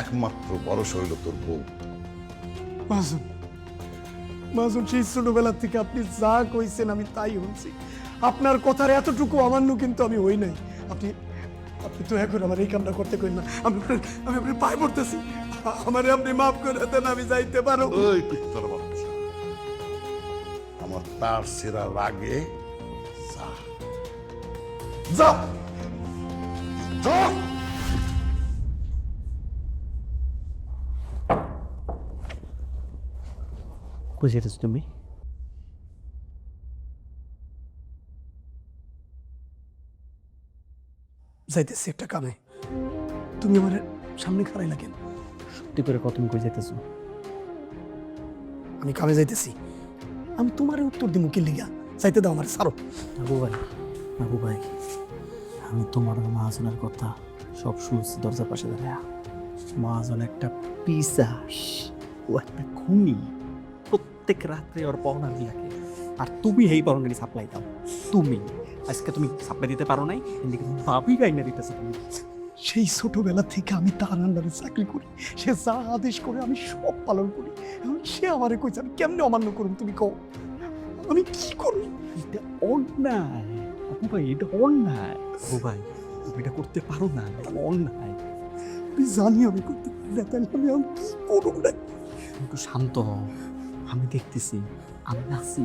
একমাত্র বরস হইল তোর বউ। মাসুম, মাসুম, সেই ছোটবেলা থেকে আপনি যা কইছেন আমি তাই শুনছি। আপনার কথার এতটুকু অমান্য কিন্তু আমি হই নাই। আপনি আপনি তো এখন আমার এই কামটা করতে করেন না। আমি আপনার পায়ে পড়তেছি, আমারে আপনি মাফ করে দেন, আমি যাইতে পারো। ওই কুত্তার বাচ্চা, আমার তার সেরা রাগে যা যা যা। কই যেতেছ তুমি? যাইতেছি একটা কামে, তুমি আমার সামনে খাড়াই লাগেন। সত্যি করে কত তুমি কই যেতেছ? আমি কামে যাইতেছি, আমি তোমারে উত্তর দিব কি লিগা? যাইতে দাও আমার, ছাড়ো। আবু ভাই, আমি তোমার মহাজনের কথা সব শুনছি দরজার পাশে দাঁড়ায়। মহাজন একটা পিশাচ, ও একটা খুনি। প্রত্যেক রাত্রে ওর পাওনা লাগে, আর তুমি এই পাওনারি সাপ্লাই দাও। তুমি আজকে তুমি সাপ্লাই দিতে পারো নাই, এদিকে তুমি ভাবি গাইনা দিতেছে। তুমি সেই ছোটবেলা থেকে আমি তার আন্ডারে চাকরি করি, সে যা আদেশ করে আমি সব পালন করি। এখন সে আমারে কইছে আমি কেমনে অমান্য করুন? তুমি কও, আমি কি করি? এটা অন্যায় আবু ভাই, এটা অন্যায়। আবু ভাই, তুমি এটা করতে পারো না, এটা অন্যায়। আমি জানি আমি করতে পারি না, তাহলে আমি কি করবো না? একটু শান্ত হও, আমি দেখতেছি, আমি আছি।